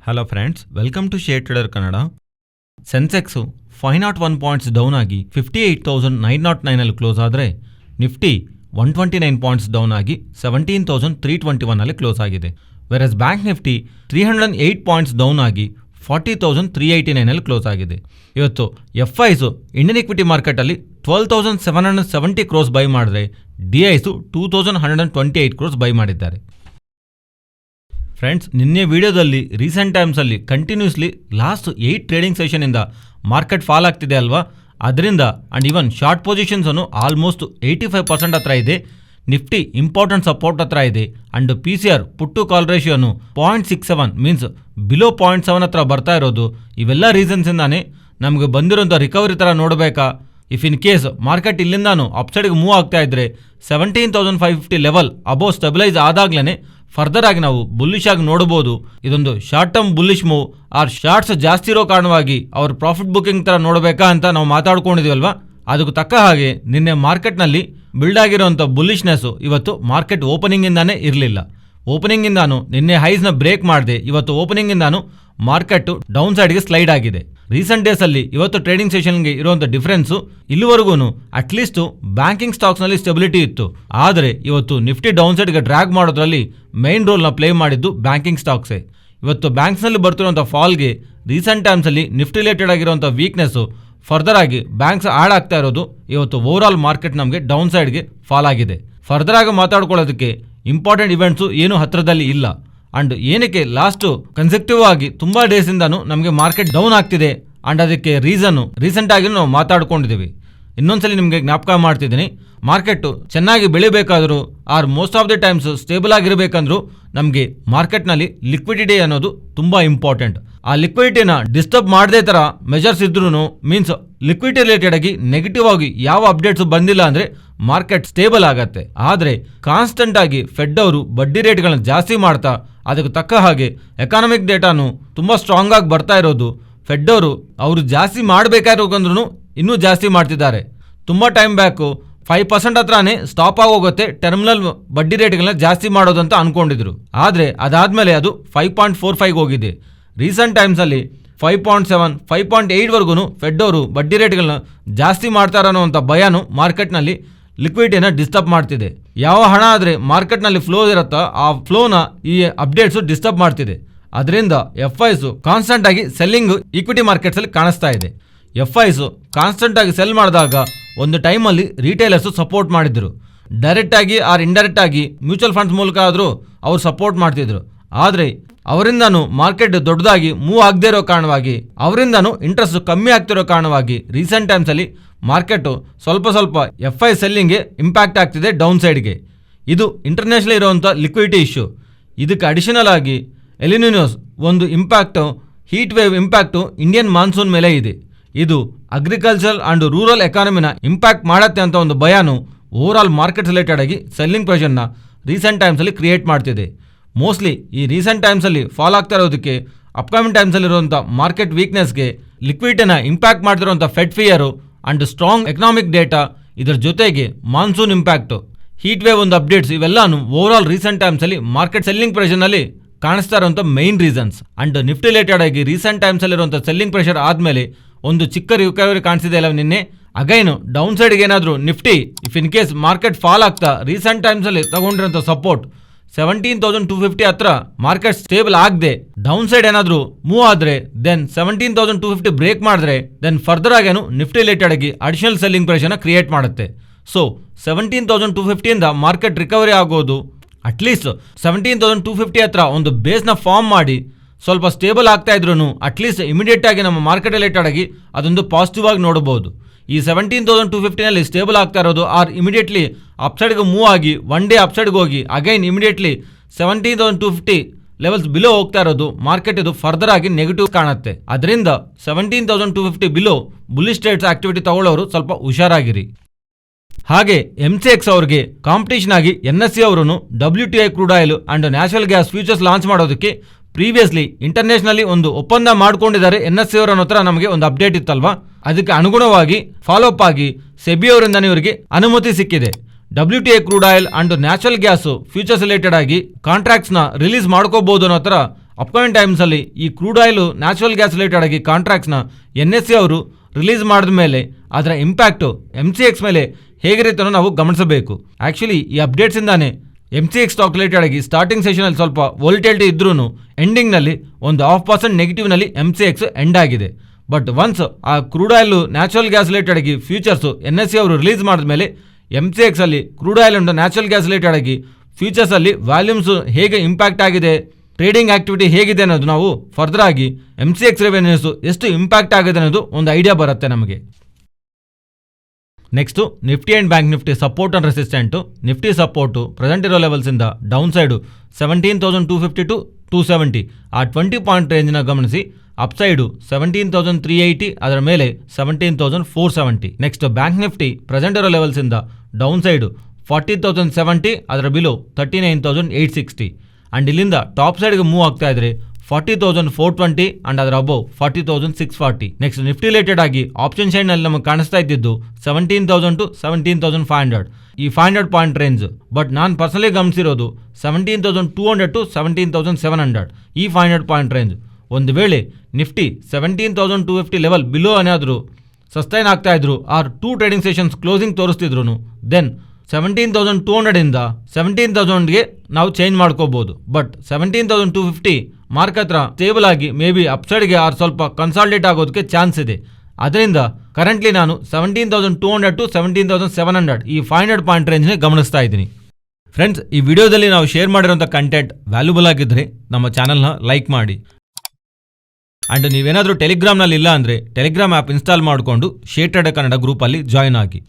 Hello friends, welcome to share trader Kannada. Sensex 501 points down ಆಗಿ 58,909 ಅಲ್ಲಿ close ಆದರೆ Nifty 129 points down ಆಗಿ 17,321 ಅಲ್ಲಿ ಕ್ಲೋಸ್ ಆಗಿದೆ. Virus bank Nifty 308 points down ಆಗಿ 40,389 ಅಲ್ಲಿ ಕ್ಲೋಸ್ ಆಗಿದೆ. ಇವತ್ತು ಎಫ್ಐಸ್ ಇಂಡಿಯನ್ ಇಕ್ವಿಟಿ ಮಾರ್ಕೆಟಲ್ಲಿ 12,770 ಕ್ರೋಸ್ ಬೈ ಮಾಡಿದ್ರೆ ಡಿಐಸು 2,128 ಕ್ರೋಸ್ ಬೈ ಮಾಡಿದ್ದಾರೆ. ಫ್ರೆಂಡ್ಸ್, ನಿನ್ನೆ ವಿಡಿಯೋದಲ್ಲಿ ರೀಸೆಂಟ್ ಟೈಮ್ಸಲ್ಲಿ ಕಂಟಿನ್ಯೂಸ್ಲಿ ಲಾಸ್ಟ್ 8 ಟ್ರೇಡಿಂಗ್ ಸೆಷನಿಂದ ಮಾರ್ಕೆಟ್ ಫಾಲ್ ಆಗ್ತಿದೆ ಅಲ್ವಾ, ಅದರಿಂದ ಆ್ಯಂಡ್ ಈವನ್ ಶಾರ್ಟ್ ಪೊಸಿಷನ್ಸನ್ನು ಆಲ್ಮೋಸ್ಟ್ 85% ಹತ್ರ ಇದೆ. ನಿಫ್ಟಿ ಇಂಪಾರ್ಟೆಂಟ್ ಸಪೋರ್ಟ್ ಹತ್ರ ಇದೆ and PCR put to call ರೇಷಿಯೋನು 0.67 ಮೀನ್ಸ್ ಬಿಲೋ 0.7 ಹತ್ರ ಬರ್ತಾ ಇರೋದು. ಇವೆಲ್ಲ ರೀಸನ್ಸಿಂದಾನೇ ನಮಗೆ ಬಂದಿರೋಂಥ ರಿಕವರಿ ಥರ ನೋಡಬೇಕಾ. ಇಫ್ ಇನ್ ಕೇಸ್ ಮಾರ್ಕೆಟ್ ಇಲ್ಲಿಂದಾನು ಅಪ್ಸೈಡ್ಗೆ ಮೂವ್ ಆಗ್ತಾ ಇದ್ದರೆ 17,550 ಲೆವೆಲ್ ಅಬೋವ್ ಸ್ಟೆಬಿಲೈಸ್ ಆದಾಗ್ಲೇ ಫರ್ದರ್ ಆಗಿ ನಾವು ಬುಲ್ಲಿಶ್ ಆಗಿ ನೋಡಬಹುದು. ಇದೊಂದು short term bullish move or shorts ಜಾಸ್ತಿ ಇರೋ ಕಾರಣವಾಗಿ ಅವ್ರ ಪ್ರಾಫಿಟ್ ಬುಕಿಂಗ್ ಥರ ನೋಡಬೇಕಾ ಅಂತ ನಾವು ಮಾತಾಡ್ಕೊಂಡಿದ್ದೀವಲ್ವಾ. ಅದಕ್ಕೆ ತಕ್ಕ ಹಾಗೆ ನಿನ್ನೆ ಮಾರ್ಕೆಟ್ನಲ್ಲಿ ಬಿಲ್ಡ್ ಆಗಿರೋಂಥ ಬುಲ್ಲಿಶ್ನೆಸ್ಸು ಇವತ್ತು ಮಾರ್ಕೆಟ್ ಓಪನಿಂಗಿಂದಾನೇ ಇರಲಿಲ್ಲ. ಓಪನಿಂಗಿಂದಾನು ನಿನ್ನೆ ಹೈಸ್ನ ಬ್ರೇಕ್ ಮಾಡಿದೆ. ಇವತ್ತು ಓಪನಿಂಗಿಂದಾನು ಮಾರ್ಕೆಟ್ ಡೌನ್ ಸೈಡ್ಗೆ ಸ್ಲೈಡ್ ಆಗಿದೆ. ರೀಸೆಂಟ್ ಡೇಸಲ್ಲಿ ಇವತ್ತು ಟ್ರೇಡಿಂಗ್ ಸೆಷನ್ಗೆ ಇರುವಂಥ ಡಿಫ್ರೆನ್ಸು ಇಲ್ಲಿವರೆಗೂ ಅಟ್ಲೀಸ್ಟ್ ಬ್ಯಾಂಕಿಂಗ್ ಸ್ಟಾಕ್ಸ್ನಲ್ಲಿ ಸ್ಟೆಬಿಲಿಟಿ ಇತ್ತು. ಆದರೆ ಇವತ್ತು ನಿಫ್ಟಿ ಡೌನ್ ಸೈಡ್ಗೆ ಡ್ರ್ಯಾಗ್ ಮಾಡೋದ್ರಲ್ಲಿ ಮೈನ್ ರೋಲ್ನ ಪ್ಲೇ ಮಾಡಿದ್ದು ಬ್ಯಾಂಕಿಂಗ್ ಸ್ಟಾಕ್ಸೇ. ಇವತ್ತು ಬ್ಯಾಂಕ್ಸ್ನಲ್ಲಿ ಬರ್ತಿರುವಂಥ ಫಾಲ್ಗೆ ರೀಸೆಂಟ್ ಟೈಮ್ಸಲ್ಲಿ ನಿಫ್ಟಿ ರಿಲೇಟೆಡ್ ಆಗಿರುವಂಥ ವೀಕ್ನೆಸ್ಸು ಫರ್ದರ್ ಆಗಿ ಬ್ಯಾಂಕ್ಸ್ ಆ್ಯಡ್ ಆಗ್ತಾ ಇರೋದು ಇವತ್ತು ಓವರ್ ಮಾರ್ಕೆಟ್ ನಮಗೆ ಡೌನ್ ಸೈಡ್ಗೆ ಫಾಲ್ ಆಗಿದೆ. ಫರ್ದರ್ ಆಗಿ ಮಾತಾಡ್ಕೊಳ್ಳೋದಕ್ಕೆ ಇಂಪಾರ್ಟೆಂಟ್ ಇವೆಂಟ್ಸು ಏನು ಹತ್ರದಲ್ಲಿ ಇಲ್ಲ. ಆ್ಯಂಡ್ ಏನಕ್ಕೆ ಲಾಸ್ಟು ಕನ್ಸೆಕ್ಟಿವ್ ಆಗಿ ತುಂಬ ಡೇಸಿಂದನೂ ನಮಗೆ ಮಾರ್ಕೆಟ್ ಡೌನ್ ಆಗ್ತಿದೆ ಆ್ಯಂಡ್ ಅದಕ್ಕೆ ರೀಸನ್ನು ರೀಸೆಂಟ್ ಆಗಿ ನಾವು ಮಾತಾಡ್ಕೊಂಡಿದ್ದೀವಿ. ಇನ್ನೊಂದ್ಸಲಿ ನಿಮಗೆ ಜ್ಞಾಪಕ ಮಾಡ್ತಿದ್ದೀನಿ, ಮಾರ್ಕೆಟು ಚೆನ್ನಾಗಿ ಬೆಳಿಬೇಕಾದರೂ or most of the times stable ಆಗಿರಬೇಕಂದ್ರೂ ನಮಗೆ ಮಾರ್ಕೆಟ್ನಲ್ಲಿ ಲಿಕ್ವಿಡಿಟಿ ಅನ್ನೋದು ತುಂಬ ಇಂಪಾರ್ಟೆಂಟ್. ಆ ಲಿಕ್ವಿಡಿಟಿನ ಡಿಸ್ಟರ್ಬ್ ಮಾಡದೇ ಥರ ಮೆಜರ್ಸ್ ಇದ್ರೂ ಮೀನ್ಸ್ ಲಿಕ್ವಿಡಿಟಿ ರಿಲೇಟೆಡ್ ಆಗಿ ನೆಗೆಟಿವ್ ಆಗಿ ಯಾವ ಅಪ್ಡೇಟ್ಸ್ ಬಂದಿಲ್ಲ ಅಂದರೆ ಮಾರ್ಕೆಟ್ ಸ್ಟೇಬಲ್ ಆಗತ್ತೆ. ಆದರೆ ಕಾನ್ಸ್ಟೆಂಟ್ ಆಗಿ ಫೆಡ್ ಅವರು ಬಡ್ಡಿ ರೇಟ್ಗಳನ್ನ ಜಾಸ್ತಿ ಮಾಡ್ತಾ ಅದಕ್ಕೆ ತಕ್ಕ ಹಾಗೆ ಎಕಾನಮಿಕ್ ಡೇಟಾನು ತುಂಬ ಸ್ಟ್ರಾಂಗ್ ಆಗಿ ಬರ್ತಾ ಇರೋದು. ಫೆಡ್ ಅವರು ಜಾಸ್ತಿ ಮಾಡಬೇಕಾಗಿರೋಕಂದ್ರೂ ಇನ್ನೂ ಜಾಸ್ತಿ ಮಾಡ್ತಿದ್ದಾರೆ. ತುಂಬ ಟೈಮ್ ಬ್ಯಾಕು 5% ಹತ್ರನೇ ಸ್ಟಾಪ್ ಆಗೋಗುತ್ತೆ ಟರ್ಮಿನಲ್ ಬಡ್ಡಿ ರೇಟ್ಗಳನ್ನ ಜಾಸ್ತಿ ಮಾಡೋದಂತ ಅಂದ್ಕೊಂಡಿದ್ರು. ಆದರೆ ಅದಾದಮೇಲೆ ಅದು 5.45 ಹೋಗಿದೆ. ರೀಸೆಂಟ್ ಟೈಮ್ಸಲ್ಲಿ 5.7 5.8ವರೆಗೂ ಫೆಡ್ ಅವರು ಬಡ್ಡಿ ರೇಟ್ಗಳನ್ನ ಜಾಸ್ತಿ ಮಾಡ್ತಾರ ಅನ್ನೋವಂಥ ಭಯನೂ ಮಾರ್ಕೆಟ್ನಲ್ಲಿ ಲಿಕ್ವಿಡಿಟಿನ ಡಿಸ್ಟರ್ಬ್ ಮಾಡ್ತಿದೆ. ಯಾವ ಹಣ ಆದರೆ ಮಾರ್ಕೆಟ್ನಲ್ಲಿ ಫ್ಲೋ ಇರುತ್ತೋ ಆ ಫ್ಲೋನ ಈ ಅಪ್ಡೇಟ್ಸು ಡಿಸ್ಟರ್ಬ್ ಮಾಡ್ತಿದೆ. ಅದರಿಂದ ಎಫ್ಐಸು ಕಾನ್ಸ್ಟೆಂಟ್ ಆಗಿ ಸೆಲ್ಲಿಂಗ್ ಈಕ್ವಿಟಿ ಮಾರ್ಕೆಟ್ಸಲ್ಲಿ ಕಾಣಿಸ್ತಾ ಇದೆ. ಎಫ್ಐಸು ಕಾನ್ಸ್ಟೆಂಟ್ ಆಗಿ ಸೆಲ್ ಮಾಡಿದಾಗ ಒಂದು ಟೈಮಲ್ಲಿ ರಿಟೇಲರ್ಸು ಸಪೋರ್ಟ್ ಮಾಡಿದ್ರು. ಡೈರೆಕ್ಟಾಗಿ ಆರ್ ಇಂಡೈರೆಕ್ಟ್ ಆಗಿ ಮ್ಯೂಚುವಲ್ ಫಂಡ್ಸ್ ಮೂಲಕ ಆದರೂ ಅವ್ರು ಸಪೋರ್ಟ್ ಮಾಡ್ತಿದ್ರು. ಆದರೆ ಅವರಿಂದನೂ ಮಾರ್ಕೆಟ್ ದೊಡ್ಡದಾಗಿ ಮೂವ್ ಆಗದೇ ಇರೋ ಕಾರಣವಾಗಿ ಅವರಿಂದನೂ ಇಂಟ್ರೆಸ್ಟ್ ಕಮ್ಮಿ ಆಗ್ತಿರೋ ಕಾರಣವಾಗಿ ರೀಸೆಂಟ್ ಟೈಮ್ಸಲ್ಲಿ ಮಾರ್ಕೆಟು ಸ್ವಲ್ಪ ಎಫ್ಐ ಸೆಲ್ಲಿಂಗ್ಗೆ ಇಂಪ್ಯಾಕ್ಟ್ ಆಗ್ತಿದೆ ಡೌನ್ ಸೈಡ್ಗೆ. ಇದು ಇಂಟರ್ನ್ಯಾಷನಲ್ ಇರುವಂಥ ಲಿಕ್ವಿಡಿಟಿ ಇಶ್ಯೂ. ಇದಕ್ಕೆ ಅಡಿಷನಲ್ ಆಗಿ ಎಲಿನಿನೋಸ್ ಒಂದು impact heat wave impact Indian monsoon ಮೇಲೆ ಇದೆ. ಇದು ಅಗ್ರಿಕಲ್ಚರ್ ಆ್ಯಂಡ್ ರೂರಲ್ ಎಕಾನಮಿನ ಇಂಪ್ಯಾಕ್ಟ್ ಮಾಡತ್ತೆ ಅಂತ ಒಂದು ಭಯನೂ ಓವರ್ ಮಾರ್ಕೆಟ್ ರಿಲೇಟೆಡ್ ಆಗಿ ಸೆಲ್ಲಿಂಗ್ ಪ್ರೆಷರ್ನ ರೀಸೆಂಟ್ ಟೈಮ್ಸಲ್ಲಿ ಕ್ರಿಯೇಟ್ ಮಾಡ್ತಿದೆ. ಮೋಸ್ಟ್ಲಿ ಈ ರೀಸೆಂಟ್ ಟೈಮ್ಸಲ್ಲಿ ಫಾಲ್ ಆಗ್ತಾ ಇರೋದಕ್ಕೆ ಅಪ್ಕಮಿಂಗ್ ಟೈಮ್ಸಲ್ಲಿರುವಂಥ ಮಾರ್ಕೆಟ್ ವೀಕ್ನೆಸ್ಗೆ ಲಿಕ್ವಿಡಿಟಿನ ಇಂಪ್ಯಾಕ್ಟ್ ಮಾಡ್ತಿರೋಂಥ Fed fear and strong economic data, ಇದರ ಜೊತೆಗೆ ಮಾನ್ಸೂನ್ ಇಂಪ್ಯಾಕ್ಟು, ಹೀಟ್ ವೇವ್ ಒಂದು ಅಪ್ಡೇಟ್ಸ್, ಇವೆಲ್ಲನೂ ಓವರ್ ರೀಸೆಂಟ್ ಟೈಮ್ಸಲ್ಲಿ ಮಾರ್ಕೆಟ್ ಸೆಲ್ಲಿಂಗ್ ಪ್ರೆಷರ್ನಲ್ಲಿ ಕಾಣಿಸ್ತಾ ಇರುವಂಥ main reasons. And Nifty related ಆಗಿ ರೀಸೆಂಟ್ ಟೈಮ್ಸಲ್ಲಿರುವಂಥ ಸೆಲ್ಲಿಂಗ್ ಪ್ರೆಷರ್ ಆದಮೇಲೆ ಒಂದು ಚಿಕ್ಕ ರಿಕವರಿ ಕಾಣಿಸಿದೆ ಅಲ್ಲ ನಿನ್ನೆ. ಅಗೈನು ಡೌನ್ ಸೈಡ್ಗೆ ಏನಾದರೂ Nifty if in case market fall ಆಗ್ತಾ ರೀಸೆಂಟ್ ಟೈಮ್ಸಲ್ಲಿ ತಗೊಂಡಿರೋಂಥ ಸಪೋರ್ಟ್ 17,250 ಹತ್ರ ಮಾರ್ಕೆಟ್ ಸ್ಟೇಬಲ್ ಆಗದೆ ಡೌನ್ ಸೈಡ್ ಏನಾದರೂ ಮೂವ್ ಆದರೆ ದೆನ್ 17,250 ಬ್ರೇಕ್ ಮಾಡಿದ್ರೆ ದೆನ್ ಫರ್ದರ್ ಆಗೇನು ನಿಫ್ಟಿ ರಿಲೇಟೆಡ್ ಆಗಿ ಅಡಿಷನಲ್ ಸೆಲ್ಲಿಂಗ್ ಪ್ರೆಷರ್ನ ಕ್ರಿಯೇಟ್ ಮಾಡುತ್ತೆ. ಸೊ 17,250ಇಂದ ಮಾರ್ಕೆಟ್ ರಿಕವರಿ ಆಗೋದು ಅಟ್ಲೀಸ್ಟ್ 17,250 ಹತ್ರ ಒಂದು ಬೇಸ್ನ ಫಾರ್ಮ್ ಮಾಡಿ ಸ್ವಲ್ಪ ಸ್ಟೇಬಲ್ ಆಗ್ತಾ ಇದ್ರೂ ಅಟ್ಲೀಸ್ಟ್ ಇಮಿಡಿಯೇಟ್ ಆಗಿ ನಮ್ಮ ಮಾರ್ಕೆಟ್ ರಿಲೇಟೆಡ್ ಆಗಿ ಅದೊಂದು ಪಾಸಿಟಿವ್ ಆಗಿ ನೋಡಬಹುದು. ಈ 17,250ನಲ್ಲಿ ಸ್ಟೇಬಲ್ ಆಗ್ತಾ ಇರೋದು ಆರ್ ಇಮಿಡಿಯೇಟ್ಲಿ ಅಪ್ಸೈಡ್ಗೆ ಮೂವ್ ಆಗಿ ಒನ್ ಡೇ ಅಪ್ಸೈಡ್ಗೆ ಹೋಗಿ ಅಗೈನ್ ಇಮಿಡಿಯೇಟ್ಲಿ 17,250 ಲೆವೆಲ್ಸ್ ಬಿಲೋ ಹೋಗ್ತಾ ಇರೋದು ಮಾರ್ಕೆಟ್ ಇದು ಫರ್ದರ್ ಆಗಿ ನೆಗೆಟಿವ್ ಕಾಣುತ್ತೆ. ಅದರಿಂದ 17,250 ಬಿಲೋ ಬುಲ್ಲಿಶ್ ಟ್ರೇಡ್ಸ್ ಆಕ್ಟಿವಿಟಿ ತಗೊಳ್ಳೋರು ಸ್ವಲ್ಪ ಹುಷಾರಾಗಿರಿ. ಹಾಗೆ MCX ಅವ್ರಿಗೆ ಕಾಂಪಿಟೇಷನ್ ಆಗಿ NSE ಅವರು WTI crude oil and natural gas futures launch ಮಾಡೋದಕ್ಕೆ ಪ್ರೀವಿಯಸ್ಲಿ ಇಂಟರ್ನ್ಯಾಷನಲಿ ಒಂದು ಒಪ್ಪಂದ ಮಾಡ್ಕೊಂಡಿದ್ದಾರೆ NSE ಅವರ ಹತ್ರ ನಮಗೆ ಒಂದು ಅಪ್ಡೇಟ್ ಇತ್ತಲ್ವಾ. ಅದಕ್ಕೆ ಅನುಗುಣವಾಗಿ ಫಾಲೋಅಪ್ ಆಗಿ ಸೆಬಿ ಅವರಿಂದ ಇವರಿಗೆ ಅನುಮತಿ ಸಿಕ್ಕಿದೆ. WTI crude oil and natural gas futures related ಆಗಿ ಕಾಂಟ್ರಾಕ್ಟ್ಸ್ನ ರಿಲೀಸ್ ಮಾಡ್ಕೋಬಹುದು ಅನ್ನೋ ಥರ ಅಪ್ಕಮಿಂಗ್ ಟೈಮ್ಸಲ್ಲಿ ಈ crude oil natural gas related ಆಗಿ ಕಾಂಟ್ರಾಕ್ಟ್ಸ್ನ NSE ಅವರು ರಿಲೀಸ್ ಮಾಡಿದ ಮೇಲೆ ಅದರ ಇಂಪ್ಯಾಕ್ಟು MCX ಮೇಲೆ ಹೇಗಿರುತ್ತೆ ಅನ್ನೋ ನಾವು ಗಮನಿಸಬೇಕು. ಆ್ಯಕ್ಚುಲಿ ಈ ಅಪ್ಡೇಟ್ಸಿಂದಾನೆ MCX ಸ್ಟಾಕ್ ರಿಲೇಟೆಡ್ ಆಗಿ ಸ್ಟಾರ್ಟಿಂಗ್ ಸೆಷನಲ್ಲಿ ಸ್ವಲ್ಪ ವೋಲ್ಟಿಲಿಟಿ ಇದ್ರೂ ಎಂಡಿಂಗ್ನಲ್ಲಿ ಒಂದು 0.5% ನೆಗೆಟಿವ್ನಲ್ಲಿ MCX ಎಂಡ್ ಆಗಿದೆ. ಬಟ್ ಒನ್ಸ್ ಆ crude oil natural gas related ಆಗಿ ಫ್ಯೂಚರ್ಸು NSE ಅವರು ರಿಲೀಸ್ ಮಾಡಿದ ಮೇಲೆ MCX ಅಲ್ಲಿ crude oil and natural gas related ಆಗಿ ಫ್ಯೂಚರ್ಸಲ್ಲಿ ವ್ಯಾಲ್ಯೂಮ್ಸ್ ಹೇಗೆ ಇಂಪ್ಯಾಕ್ಟ್ ಆಗಿದೆ, ಟ್ರೇಡಿಂಗ್ ಆಕ್ಟಿವಿಟಿ ಹೇಗಿದೆ ಅನ್ನೋದು ನಾವು ಫರ್ದರ್ ಆಗಿ MCX ರೆವೆನ್ಯೂಸ್ ಎಷ್ಟು ಇಂಪ್ಯಾಕ್ಟ್ ಆಗಿದೆ ಅನ್ನೋದು ಒಂದು ಐಡಿಯಾ ಬರುತ್ತೆ ನಮಗೆ. Next Nifty and bank Nifty support and resistant. Nifty support present ಇರೋ ಲೆವೆಲ್ಸಿಂದ ಡೌನ್ ಸೈಡು 17,250 to 270 ಆ 20 ಪಾಯಿಂಟ್ ರೇಂಜ್ನ ಗಮನಿಸಿ. ಅಪ್ಸೈಡು 17,380, ಅದರ ಮೇಲೆ 17,470. ನೆಕ್ಸ್ಟ್ ಬ್ಯಾಂಕ್ ನಿಫ್ಟಿ ಪ್ರೆಸೆಂಟ್ ಇರೋ ಲೆವೆಲ್ಸಿಂದ ಡೌನ್ ಸೈಡು 40,070, ಅದರ ಬಿಲೋ 39,860 ಆ್ಯಂಡ್ ಇಲ್ಲಿಂದ ಟಾಪ್ ಸೈಡ್ಗೆ ಮೂವ್ ಆಗ್ತಾ ಇದ್ರೆ 40,420 ಆ್ಯಂಡ್ ಅದರ ಅಬೌವ್ 40,640. ನೆಕ್ಸ್ಟ್ ನಿಫ್ಟಿ ರಿಲೇಟೆಡ್ ಆಗಿ ಆಪ್ಷನ್ ಸೈಡ್ನಲ್ಲಿ ನಮಗೆ ಕಾಣಿಸ್ತಾ ಇದ್ದಿದ್ದು 17,000 to 17,500 ಈ 500 ಪಾಯಿಂಟ್ ರೇಂಜ್. ಬಟ್ ನಾನು ಪರ್ಸನಲಿ ಗಮನಿಸಿರೋದು 17,200 to 17,700 ಈ 500 ಪಾಯಿಂಟ್ ರೇಂಜ್. ಒಂದು ವೇಳೆ ನಿಫ್ಟಿ 17,250 ಲೆವೆಲ್ ಬಿಲೋ ಏನಾದರೂ ಸಸ್ಟೈನ್ ಆಗ್ತಾ ಇದ್ರು ಆರ್ 2 ಟ್ರೇಡಿಂಗ್ ಸೆಷನ್ಸ್ ಕ್ಲೋಸಿಂಗ್ ತೋರಿಸ್ತಿದ್ರು ದೆನ್ 17,200ಇಂದ 17,000ಗೆ ನಾವು ಚೇಂಜ್ ಮಾಡ್ಕೋಬಹುದು. ಬಟ್ 17,250 ಮಾರ್ಕ್ ಹತ್ರ ಸ್ಟೇಬಲ್ ಆಗಿ ಮೇ ಬಿ ಅಪ್ಸೈಡ್ಗೆ ಆರ್ ಸ್ವಲ್ಪ ಕನ್ಸಾಲ್ಟೇಟ್ ಆಗೋದಕ್ಕೆ ಚಾನ್ಸ್ ಇದೆ. ಅದರಿಂದ ಕರೆಂಟ್ಲಿ ನಾನು 17,200 to 17,700 ಈ 500 ಪಾಯಿಂಟ್ ರೇಂಜ್ನೇ ಗಮನಿಸ್ತಾ ಇದ್ದೀನಿ. ಫ್ರೆಂಡ್ಸ್, ಈ ವಿಡಿಯೋದಲ್ಲಿ ನಾವು ಶೇರ್ ಮಾಡಿರೋಂಥ ಕಂಟೆಂಟ್ ವ್ಯಾಲ್ಯೂಬಲ್ ಆಗಿದ್ದರೆ ನಮ್ಮ ಚಾನಲ್ನ ಲೈಕ್ ಮಾಡಿ. ಆ್ಯಂಡ್ ನೀವೇನಾದರೂ ಟೆಲಿಗ್ರಾಮ್ನಲ್ಲಿ ಇಲ್ಲ ಅಂದರೆ ಟೆಲಿಗ್ರಾಮ್ ಆ್ಯಪ್ ಇನ್ಸ್ಟಾಲ್ ಮಾಡಿಕೊಂಡು ಶೇರ್ ಟ್ರೇಡರ್ ಕನ್ನಡ ಗ್ರೂಪಲ್ಲಿ ಜಾಯ್ನ್ ಆಗಿ.